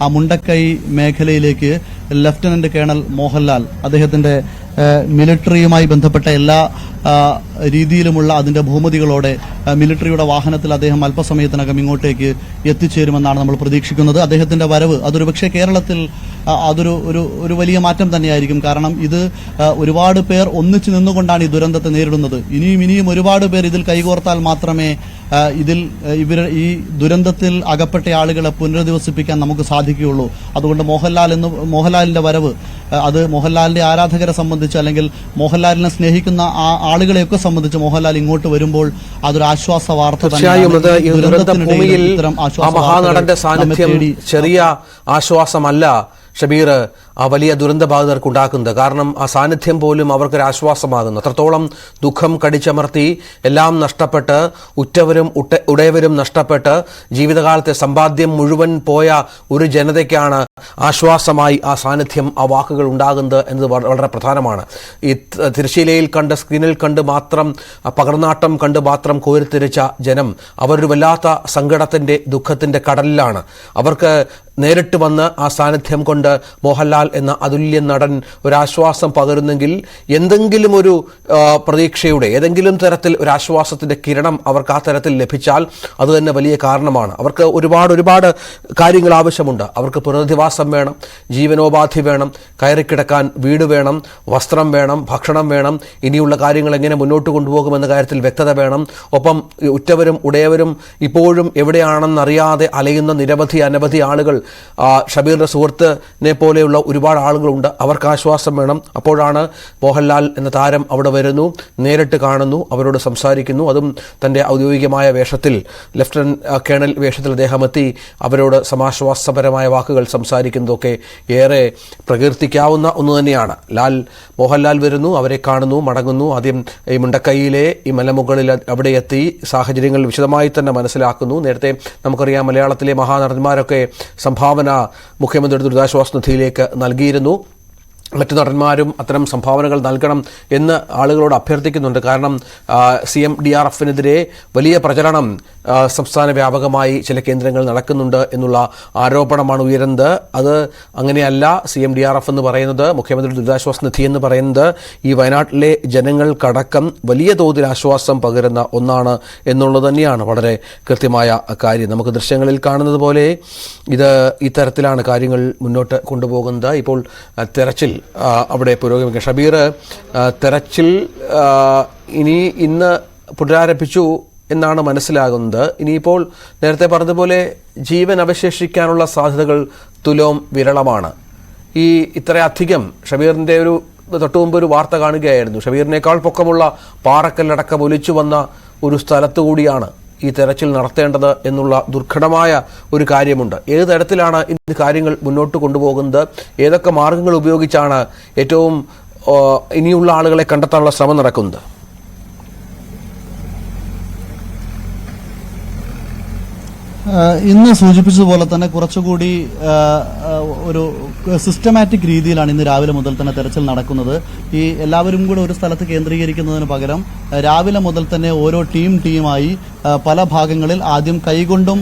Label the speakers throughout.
Speaker 1: ആ മുണ്ടക്കൈ മേഖലയിലേക്ക് lieutenant colonel Mohanlal അദ്ദേഹത്തിന്റെ മിലിറ്ററിയുമായി ബന്ധപ്പെട്ട എല്ലാ രീതിയിലുമുള്ള അതിന്റെ ബഹുമതികളോടെ മിലിറ്ററിയുടെ വാഹനത്തിൽ അദ്ദേഹം അല്പസമയത്തിനകം ഇങ്ങോട്ടേക്ക് എത്തിച്ചേരുമെന്നാണ് നമ്മൾ പ്രതീക്ഷിക്കുന്നത്. അദ്ദേഹത്തിന്റെ വരവ് അതൊരു പക്ഷേ കേരളത്തിൽ അതൊരു ഒരു വലിയ മാറ്റം തന്നെയായിരിക്കും. കാരണം ഇത് ഒരുപാട് പേർ ഒന്നിച്ചു നിന്നുകൊണ്ടാണ് ഈ ദുരന്തത്തെ നേരിടുന്നത്. ഇനിയും ഒരുപാട് പേർ ഇതിൽ കൈകോർത്താൽ മാത്രമേ ഈ ദുരന്തത്തിൽ അകപ്പെട്ട ആളുകളെ പുനരധിവസിപ്പിക്കാൻ നമുക്ക് സാധിക്കുകയുള്ളൂ. അതുകൊണ്ട് മോഹൻലാലിന്റെ വരവ് അത് മോഹൻലാലിന്റെ ആരാധകരെ സംബന്ധിച്ച് അല്ലെങ്കിൽ മോഹൻലാലിനെ സ്നേഹിക്കുന്ന ആ ആളുകളെയൊക്കെ സംബന്ധിച്ച് മോഹൻലാൽ ഇങ്ങോട്ട് വരുമ്പോൾ അതൊരു ആശ്വാസ വാർത്ത
Speaker 2: തന്നെയാണ്. ചെറിയ ആശ്വാസമല്ല ഷബീർ ആ വലിയ ദുരന്തബാധിതർക്ക് ഉണ്ടാക്കുന്നത്. കാരണം ആ സാന്നിധ്യം പോലും അവർക്കൊരു ആശ്വാസമാകുന്നു. അത്രത്തോളം ദുഃഖം കടിച്ചമർത്തി എല്ലാം നഷ്ടപ്പെട്ട് ഉറ്റവരും ഉടയവരും നഷ്ടപ്പെട്ട് ജീവിതകാലത്തെ സമ്പാദ്യം മുഴുവൻ പോയ ഒരു ജനതയ്ക്കാണ് ആശ്വാസമായി ആ സാന്നിധ്യം ആ വാക്കുകൾ ഉണ്ടാകുന്നത് എന്നത് വളരെ പ്രധാനമാണ്. ഈ തിരശ്ശീലയിൽ കണ്ട് സ്ക്രീനിൽ കണ്ട് മാത്രം പകർന്നാട്ടം കണ്ട് മാത്രം കോരിത്തിരിച്ച ജനം അവരൊരു വല്ലാത്ത സങ്കടത്തിന്റെ ദുഃഖത്തിന്റെ കടലിലാണ്. അവർക്ക് നേരിട്ട് വന്ന് ആ സാന്നിധ്യം കൊണ്ട് മോഹൻലാൽ എന്ന അതുല്യ നടൻ ഒരാശ്വാസം പകരുന്നെങ്കിൽ എന്തെങ്കിലും ഒരു പ്രതീക്ഷയുടെ ഏതെങ്കിലും തരത്തിൽ ഒരു ആശ്വാസത്തിന്റെ കിരണം അവർക്ക് ആ തരത്തിൽ ലഭിച്ചാൽ അത് തന്നെ വലിയ കാരണമാണ്. അവർക്ക് ഒരുപാട് കാര്യങ്ങൾ ആവശ്യമുണ്ട്. അവർക്ക് പുനരധിവാസം വേണം, ജീവനോപാധി വേണം, കയറിക്കിടക്കാൻ വീട് വേണം, വസ്ത്രം വേണം, ഭക്ഷണം വേണം, ഇനിയുള്ള കാര്യങ്ങൾ എങ്ങനെ മുന്നോട്ട് കൊണ്ടുപോകുമെന്ന കാര്യത്തിൽ വ്യക്തത വേണം. ഒപ്പം ഉറ്റവരും ഉടയവരും ഇപ്പോഴും എവിടെയാണെന്നറിയാതെ അലയുന്ന അനവധി ആളുകൾ ഷബീറിന്റെ സുഹൃത്തിനെ പോലെയുള്ള ഒരുപാട് ആളുകളുണ്ട്. അവർക്ക് ആശ്വാസം വേണം. അപ്പോഴാണ് മോഹൻലാൽ എന്ന താരം അവിടെ വരുന്നു, നേരിട്ട് കാണുന്നു, അവരോട് സംസാരിക്കുന്നു. അതും തന്റെ ഔദ്യോഗികമായ വേഷത്തിൽ ലഫ്റ്റനന്റ് കേണൽ വേഷത്തിൽ അദ്ദേഹം എത്തി അവരോട് സമാശ്വാസപരമായ വാക്കുകൾ സംസാരിക്കുന്നതൊക്കെ ഏറെ പ്രകീർത്തിക്കാവുന്ന ഒന്ന് തന്നെയാണ്. മോഹൻലാൽ വരുന്നു, അവരെ കാണുന്നു, മടങ്ങുന്നു. ആദ്യം ഈ മുണ്ടക്കൈയിലെ ഈ മലമുകളിൽ അവിടെ എത്തി സാഹചര്യങ്ങൾ വിശദമായി തന്നെ മനസ്സിലാക്കുന്നു. നേരത്തെ നമുക്കറിയാം മലയാളത്തിലെ മഹാനടന്മാരൊക്കെ സംഭാവന മുഖ്യമന്ത്രിയുടെ ദുരിതാശ്വാസ നിധിയിലേക്ക് നൽകിയിരുന്നു. മറ്റു നടന്മാരും അത്തരം സംഭാവനകൾ നൽകണം എന്ന് ആളുകളോട് അഭ്യർത്ഥിക്കുന്നുണ്ട്. കാരണം CMDRFനെതിരെ വലിയ പ്രചരണം സംസ്ഥാന വ്യാപകമായി ചില കേന്ദ്രങ്ങളിൽ നടക്കുന്നുണ്ട് എന്നുള്ള ആരോപണമാണ് ഉയരുന്നത്. അത് അങ്ങനെയല്ല. CMDRF എന്ന് പറയുന്നത് മുഖ്യമന്ത്രി ദുരിതാശ്വാസ നിധി എന്ന് പറയുന്നത് ഈ വയനാട്ടിലെ ജനങ്ങൾക്കടക്കം വലിയ തോതിൽ ആശ്വാസം പകരുന്ന ഒന്നാണ് എന്നുള്ളത് തന്നെയാണ് വളരെ കൃത്യമായ കാര്യം. നമുക്ക് ദൃശ്യങ്ങളിൽ കാണുന്നത് പോലെ ഇത് ഈ തരത്തിലാണ് കാര്യങ്ങൾ മുന്നോട്ട് കൊണ്ടുപോകുന്നത്. ഇപ്പോൾ തെരച്ചിൽ അവിടെ പുരോഗമിക്കും. ഷബീർ, തെരച്ചിൽ ഇന്ന് പുനരാരംഭിച്ചു എന്നാണ് മനസ്സിലാകുന്നത്. ഇനിയിപ്പോൾ നേരത്തെ പറഞ്ഞതുപോലെ ജീവൻ അവശേഷിക്കാനുള്ള സാധ്യതകൾ തുലോം വിരളമാണ്. ഇത്രയധികം ഷബീറിൻ്റെ തൊട്ടുമുമ്പ് ഒരു വാർത്ത കാണുകയായിരുന്നു. ഷബീറിനേക്കാൾ പൊക്കമുള്ള പാറക്കല്ലടക്കം ഒലിച്ചു വന്ന ഒരു സ്ഥലത്തു കൂടിയാണ് ഈ തെരച്ചിൽ നടത്തേണ്ടത് എന്നുള്ള ദുർഘടമായ ഒരു കാര്യമുണ്ട്. ഏത് തരത്തിലാണ് ഇന്ന് കാര്യങ്ങൾ മുന്നോട്ട് കൊണ്ടുപോകുന്നത്? ഏതൊക്കെ മാർഗങ്ങൾ ഉപയോഗിച്ചാണ് ഏറ്റവും ഇനിയുള്ള ആളുകളെ കണ്ടെത്താനുള്ള ശ്രമം നടക്കുന്നത്?
Speaker 1: ഇന്ന് സൂചിപ്പിച്ചതുപോലെ തന്നെ കുറച്ചുകൂടി ഒരു സിസ്റ്റമാറ്റിക് രീതിയിലാണ് ഇന്ന് രാവിലെ മുതൽ തന്നെ തെരച്ചിൽ നടക്കുന്നത്. എല്ലാവരും കൂടെ ഒരു സ്ഥലത്ത് കേന്ദ്രീകരിക്കുന്നതിന് പകരം രാവിലെ മുതൽ തന്നെ ഓരോ ടീമായി പല ഭാഗങ്ങളിൽ ആദ്യം കൈകൊണ്ടും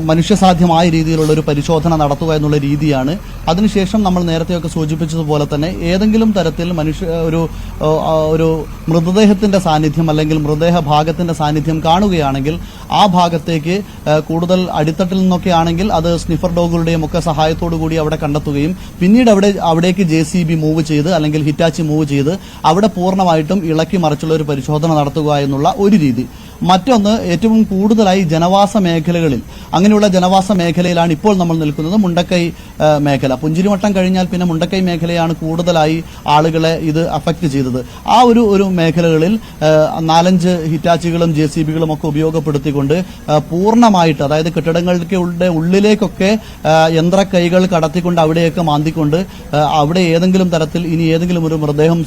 Speaker 1: മനുഷ്യസാധ്യമായ രീതിയിലുള്ള ഒരു പരിശോധന നടത്തുക എന്നുള്ള രീതിയാണ്. അതിനുശേഷം നമ്മൾ നേരത്തെയൊക്കെ സൂചിപ്പിച്ചതുപോലെ തന്നെ ഏതെങ്കിലും തരത്തിൽ ഒരു മൃതദേഹത്തിന്റെ സാന്നിധ്യം അല്ലെങ്കിൽ മൃതദേഹ ഭാഗത്തിന്റെ സാന്നിധ്യം കാണുകയാണെങ്കിൽ ആ ഭാഗത്തേക്ക് കൂടുതൽ അടിത്തട്ടിൽ നിന്നൊക്കെ ആണെങ്കിൽ അത് സ്നിഫർ ഡോഗുകളുടെയും ഒക്കെ സഹായത്തോടു കൂടി അവിടെ കണ്ടെത്തുകയും പിന്നീട് അവിടേക്ക് JCB മൂവ് ചെയ്ത് അല്ലെങ്കിൽ ഹിറ്റാച്ചി മൂവ് ചെയ്ത് അവിടെ പൂർണ്ണമായിട്ടും ഇളക്കി മറിച്ചുള്ള ഒരു പരിശോധന നടത്തുക എന്നുള്ള ഒരു രീതി. മറ്റൊന്ന്, ഏറ്റവും കൂടുതലായി ജനവാസ മേഖലകളിൽ, അങ്ങനെയുള്ള ജനവാസ മേഖലയിലാണ് ഇപ്പോൾ നമ്മൾ നിൽക്കുന്നത്. മുണ്ടക്കൈ മേഖല, പുഞ്ചിരിമട്ടം കഴിഞ്ഞാൽ പിന്നെ മുണ്ടക്കൈ മേഖലയാണ് കൂടുതലായി ആളുകളെ ഇത് അഫക്റ്റ് ചെയ്തത്. ആ ഒരു മേഖലകളിൽ 4-5 ഹിറ്റാച്ചികളും JCBകളും ഒക്കെ ഉപയോഗപ്പെടുത്തിക്കൊണ്ട് പൂർണ്ണമായിട്ട്, അതായത് കെട്ടിടങ്ങളുടെ ഉള്ളിലേക്കൊക്കെ യന്ത്രക്കൈകൾ കടത്തിക്കൊണ്ട് അവിടെയൊക്കെ മാന്തിക്കൊണ്ട് അവിടെ ഏതെങ്കിലും തരത്തിൽ ഇനി ഏതെങ്കിലും ഒരു മൃതദേഹം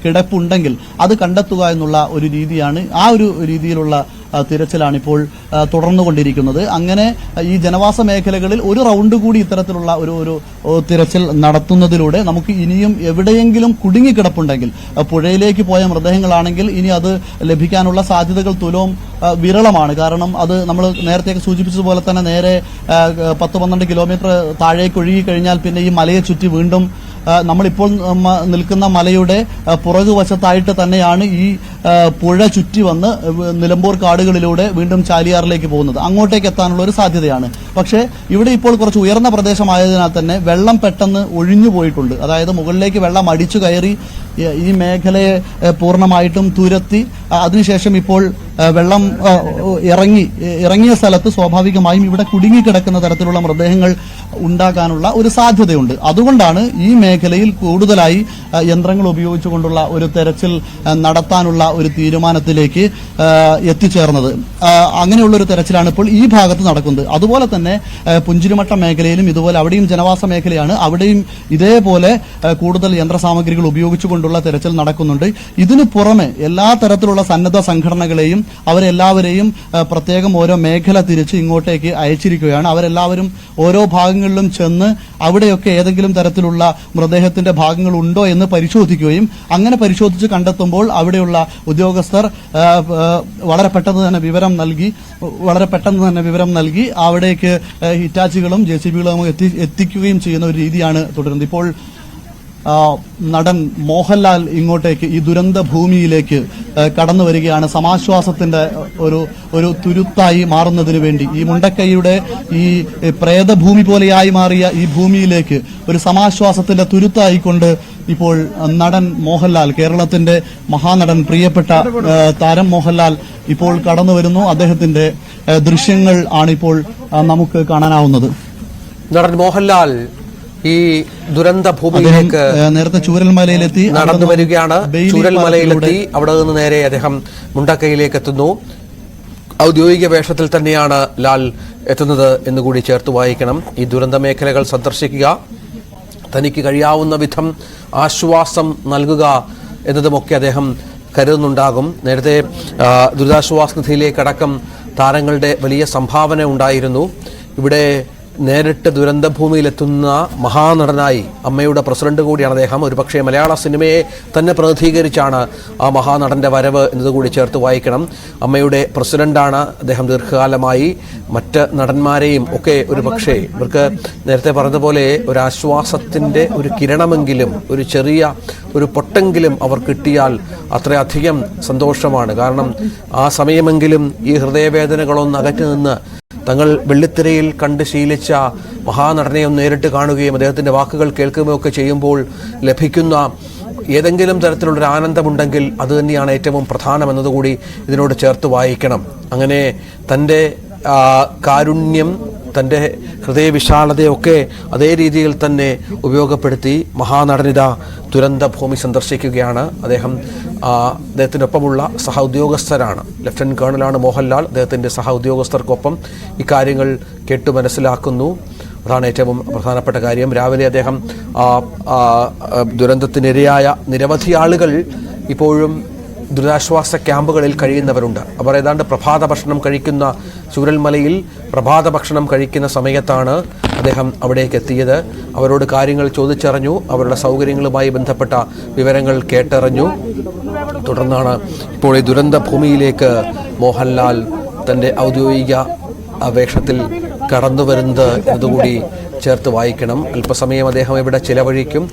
Speaker 1: കിടപ്പുണ്ടെങ്കിൽ അത് കണ്ടെത്തുക എന്നുള്ള ഒരു രീതിയാണ്. ആ ഒരു രീതിയിലുള്ള തിരച്ചിലാണ് ഇപ്പോൾ തുടർന്നുകൊണ്ടിരിക്കുന്നത്. അങ്ങനെ ഈ ജനവാസ മേഖലകളിൽ ഒരു റൗണ്ട് കൂടി ഇത്തരത്തിലുള്ള ഒരു തിരച്ചിൽ നടത്തുന്നതിലൂടെ നമുക്ക് ഇനിയും എവിടെയെങ്കിലും കുടുങ്ങിക്കിടപ്പുണ്ടെങ്കിൽ, പുഴയിലേക്ക് പോയ മൃതദേഹങ്ങളാണെങ്കിൽ ഇനി അത് ലഭിക്കാനുള്ള സാധ്യതകൾ തുലോം വിരളമാണ്. കാരണം അത് നമ്മൾ നേരത്തെ സൂചിപ്പിച്ചതുപോലെ തന്നെ നേരെ 10-12 കിലോമീറ്റർ താഴേക്ക് ഒഴുകി കഴിഞ്ഞാൽ പിന്നെ ഈ മലയെ ചുറ്റി വീണ്ടും നമ്മളിപ്പോൾ നിൽക്കുന്ന മലയുടെ പുറകുവശത്തായിട്ട് തന്നെയാണ് ഈ പുഴ ചുറ്റി വന്ന് നിലമ്പൂർ കാടുകളിലൂടെ വീണ്ടും ചാലിയാറിലേക്ക് പോകുന്നത്. അങ്ങോട്ടേക്ക് എത്താനുള്ള ഒരു സാധ്യതയാണ്. പക്ഷേ ഇവിടെ ഇപ്പോൾ കുറച്ച് ഉയർന്ന പ്രദേശമായതിനാൽ തന്നെ വെള്ളം പെട്ടെന്ന് ഒഴിഞ്ഞു പോയിട്ടുണ്ട്. അതായത് മുകളിലേക്ക് വെള്ളം അടിച്ചു കയറി ഈ മേഖലയെ പൂർണ്ണമായിട്ടും തുരത്തി അതിനുശേഷം ഇപ്പോൾ വെള്ളം ഇറങ്ങിയ സ്ഥലത്ത് സ്വാഭാവികമായും ഇവിടെ കുടുങ്ങിക്കിടക്കുന്ന തരത്തിലുള്ള മൃതദേഹങ്ങൾ ഉണ്ടാകാനുള്ള ഒരു സാധ്യതയുണ്ട്. അതുകൊണ്ടാണ് ഈ മേഖലയിൽ കൂടുതലായി യന്ത്രങ്ങൾ ഉപയോഗിച്ചുകൊണ്ടുള്ള ഒരു തെരച്ചിൽ നടത്താനുള്ള ഒരു തീരുമാനത്തിലേക്ക് എത്തിച്ചേർന്നത്. അങ്ങനെയുള്ള ഒരു തെരച്ചിലാണ് ഇപ്പോൾ ഈ ഭാഗത്ത് നടക്കുന്നത്. അതുപോലെ തന്നെ പുഞ്ചിരിമട്ടം മേഖലയിലും ഇതുപോലെ, അവിടെയും ജനവാസ മേഖലയാണ്, അവിടെയും ഇതേപോലെ കൂടുതൽ യന്ത്രസാമഗ്രികൾ ഉപയോഗിച്ചുകൊണ്ടുള്ള തെരച്ചിൽ നടക്കുന്നുണ്ട്. ഇതിനു പുറമെ എല്ലാ തരത്തിലുള്ള സന്നദ്ധ സംഘടനകളെയും അവരെല്ലാവരെയും പ്രത്യേകം ഓരോ മേഖല തിരിച്ച് ഇങ്ങോട്ടേക്ക് അയച്ചിരിക്കുകയാണ്. അവരെല്ലാവരും ഓരോ ഭാഗങ്ങളിലും ചെന്ന് അവിടെയൊക്കെ ഏതെങ്കിലും തരത്തിലുള്ള മൃതദേഹത്തിന്റെ ഭാഗങ്ങൾ ഉണ്ടോ എന്ന് പരിശോധിക്കുകയും അങ്ങനെ പരിശോധിച്ച് കണ്ടെത്തുമ്പോൾ അവിടെയുള്ള ഉദ്യോഗസ്ഥർ വളരെ പെട്ടെന്ന് തന്നെ വിവരം നൽകി അവിടേക്ക് ഹിറ്റാച്ചികളും JCBകളും എത്തിക്കുകയും ചെയ്യുന്ന ഒരു രീതിയാണ് തുടരുന്നത്. ഇപ്പോൾ നടൻ മോഹൻലാൽ ഇങ്ങോട്ടേക്ക് ഈ ദുരന്ത ഭൂമിയിലേക്ക് കടന്നു വരികയാണ്. സമാശ്വാസത്തിന്റെ ഒരു തുരുത്തായി മാറുന്നതിന് വേണ്ടി ഈ മുണ്ടക്കൈയുടെ ഈ പ്രേതഭൂമി പോലെയായി മാറിയ ഈ ഭൂമിയിലേക്ക് ഒരു സമാശ്വാസത്തിന്റെ തുരുത്തായിക്കൊണ്ട് ഇപ്പോൾ നടൻ മോഹൻലാൽ, കേരളത്തിന്റെ മഹാനടൻ, പ്രിയപ്പെട്ട താരം മോഹൻലാൽ ഇപ്പോൾ കടന്നു വരുന്നു. അദ്ദേഹത്തിന്റെ ദൃശ്യങ്ങൾ ആണിപ്പോൾ നമുക്ക് കാണാനാവുന്നത്.
Speaker 2: നടൻ മോഹൻലാൽ ഈ ദുരന്ത ഭൂമിയിലേക്ക്
Speaker 1: നേരത്തെ ചൂരൽമലയിലെത്തി
Speaker 2: നടന്നു വരികയാണ്. ചൂരൽമലയിലെത്തി അവിടെ നിന്ന് നേരെ അദ്ദേഹം മുണ്ടക്കൈയിലേക്ക് എത്തുന്നു. ഔദ്യോഗിക വേഷത്തിൽ തന്നെയാണ് ലാൽ എത്തുന്നത് എന്നുകൂടി ചേർത്ത് വായിക്കണം. ഈ ദുരന്ത മേഖലകൾ സന്ദർശിക്കുക, തനിക്ക് കഴിയാവുന്ന വിധം ആശ്വാസം നൽകുക എന്നതുമൊക്കെ അദ്ദേഹം കരുതുന്നുണ്ടാകും. നേരത്തെ ദുരിതാശ്വാസ നിധിയിലേക്കടക്കം താരങ്ങളുടെ വലിയ സംഭാവന ഉണ്ടായിരുന്നു. ഇവിടെ നേരിട്ട് ദുരന്തഭൂമിയിലെത്തുന്ന മഹാനടനായി, അമ്മയുടെ പ്രസിഡന്റ് കൂടിയാണ് അദ്ദേഹം. ഒരുപക്ഷെ മലയാള സിനിമയെ തന്നെ പ്രതിനിധീകരിച്ചാണ് ആ മഹാനടന്റെ വരവ് എന്നതുകൂടി ചേർത്ത് വായിക്കണം. അമ്മയുടെ പ്രസിഡന്റാണ് അദ്ദേഹം ദീർഘകാലമായി. മറ്റ് നടന്മാരെയും ഒക്കെ ഒരുപക്ഷെ ഇവർക്ക് നേരത്തെ പറഞ്ഞതുപോലെ ഒരു ആശ്വാസത്തിൻ്റെ ഒരു കിരണമെങ്കിലും, ഒരു ചെറിയ ഒരു പൊട്ടെങ്കിലും അവർ കിട്ടിയാൽ അത്രയധികം സന്തോഷമാണ്. കാരണം ആ സമയമെങ്കിലും ഈ ഹൃദയവേദനകളൊന്ന് അകറ്റി നിന്ന് തങ്ങൾ വെള്ളിത്തിരയിൽ കണ്ട് ശീലിച്ച മഹാനടനെ ഒന്ന് നേരിട്ട് കാണുകയും അദ്ദേഹത്തിൻ്റെ വാക്കുകൾ കേൾക്കുകയൊക്കെ ചെയ്യുമ്പോൾ ലഭിക്കുന്ന ഏതെങ്കിലും തരത്തിലുള്ളൊരു ആനന്ദമുണ്ടെങ്കിൽ അത് തന്നെയാണ് ഏറ്റവും പ്രധാനമെന്നതുകൂടി ഇതിനോട് ചേർത്ത് വായിക്കണം. അങ്ങനെ തൻ്റെ കാരുണ്യം, തൻ്റെ ഹൃദയവിശാലതയൊക്കെ അതേ രീതിയിൽ തന്നെ ഉപയോഗപ്പെടുത്തി മഹാനടനിത ദുരന്ത ഭൂമി സന്ദർശിക്കുകയാണ്. അദ്ദേഹത്തിനൊപ്പമുള്ള സഹ ഉദ്യോഗസ്ഥരാണ്, ലഫ്റ്റനന്റ് കേണലാണ് മോഹൻലാൽ. അദ്ദേഹത്തിൻ്റെ സഹ ഉദ്യോഗസ്ഥർക്കൊപ്പം ഇക്കാര്യങ്ങൾ കേട്ടു മനസ്സിലാക്കുന്നു. അതാണ് ഏറ്റവും പ്രധാനപ്പെട്ട കാര്യം. രാവിലെ അദ്ദേഹം ദുരന്തത്തിനിരയായ നിരവധി ആളുകൾ ഇപ്പോഴും ദുരിതാശ്വാസ ക്യാമ്പുകളിൽ കഴിയുന്നവരുണ്ട്. അവർ ഏതാണ്ട് പ്രഭാത ഭക്ഷണം കഴിക്കുന്ന, ചൂരൽമലയിൽ പ്രഭാത ഭക്ഷണം കഴിക്കുന്ന സമയത്താണ് അദ്ദേഹം അവിടേക്ക് എത്തിയത്. അവരോട് കാര്യങ്ങൾ ചോദിച്ചറിഞ്ഞു, അവരുടെ സൗകര്യങ്ങളുമായി ബന്ധപ്പെട്ട വിവരങ്ങൾ കേട്ടറിഞ്ഞു. തുടർന്നാണ് ഇപ്പോൾ ഈ ദുരന്ത ഭൂമിയിലേക്ക് മോഹൻലാൽ തൻ്റെ ഔദ്യോഗിക വേഷത്തിൽ കടന്നു വരുന്നത് എന്നതുകൂടി ചേർത്ത് വായിക്കണം. അല്പസമയം അദ്ദേഹം ഇവിടെ ചിലവഴിക്കും,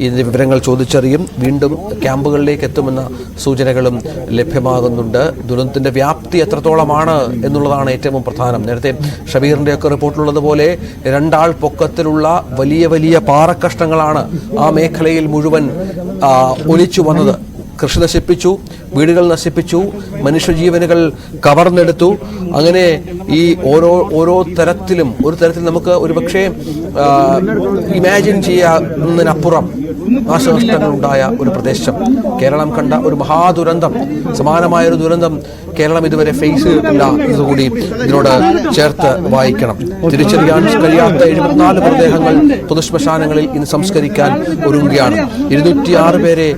Speaker 2: ഇതിൻ്റെ വിവരങ്ങൾ ചോദിച്ചറിയും, വീണ്ടും ക്യാമ്പുകളിലേക്ക് എത്തുമെന്ന സൂചനകളും ലഭ്യമാകുന്നുണ്ട്. ദുരന്തത്തിൻ്റെ വ്യാപ്തി എത്രത്തോളമാണ് എന്നുള്ളതാണ് ഏറ്റവും പ്രധാനം. നേരത്തെ ഷബീറിൻ്റെയൊക്കെ റിപ്പോർട്ടിലുള്ളതുപോലെ 2 ആൾ പൊക്കത്തിലുള്ള വലിയ വലിയ പാറക്കഷ്ണങ്ങളാണ് ആ മേഖലയിൽ മുഴുവൻ ഒലിച്ചു വന്നത്. കൃഷി നശിപ്പിച്ചു, വീടുകൾ നശിപ്പിച്ചു, മനുഷ്യജീവനുകൾ കവർന്നെടുത്തു. അങ്ങനെ ഈ ഓരോ തരത്തിലും നമുക്ക് ഒരുപക്ഷെ ഇമാജിൻ ചെയ്യുന്നതിനപ്പുറം നാശനഷ്ടങ്ങളുണ്ടായ ഒരു പ്രദേശം, കേരളം കണ്ട ഒരു മഹാദുരന്തം, സമാനമായൊരു ദുരന്തം കേരളം ഇതുവരെ ഫേസ് ചെയ്തിട്ടില്ല എന്നതുകൂടി ഇതിനോട് ചേർത്ത് വായിക്കണം. തിരിച്ചറിയാൻ കഴിയാത്ത 74 മൃതദേഹങ്ങൾ പൊതുശ്മശാനങ്ങളിൽ ഇന്ന് സംസ്കരിക്കാൻ ഒരുങ്ങുകയാണ്. 206 പേരെ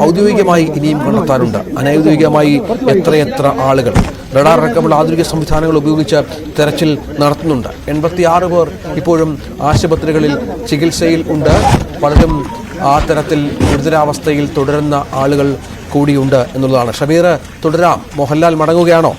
Speaker 2: ഔദ്യോഗികമായി ഇനിയും കണ്ടെത്താനുണ്ട്. അനൗദ്യോഗികമായി എത്രയെത്ര ആളുകൾ. റഡാർ അടക്കമുള്ള ആധുനിക സംവിധാനങ്ങൾ ഉപയോഗിച്ച് തെരച്ചിൽ നടത്തുന്നുണ്ട്. 86 പേർ ഇപ്പോഴും ആശുപത്രികളിൽ ചികിത്സയിൽ ഉണ്ട്. പലരും ആ തരത്തിൽ ഗുരുതരാവസ്ഥയിൽ തുടരുന്ന ആളുകൾ കൂടിയുണ്ട് എന്നുള്ളതാണ്. ഷബീർ, തുടരാം. മോഹൻലാൽ മടങ്ങുകയാണോ?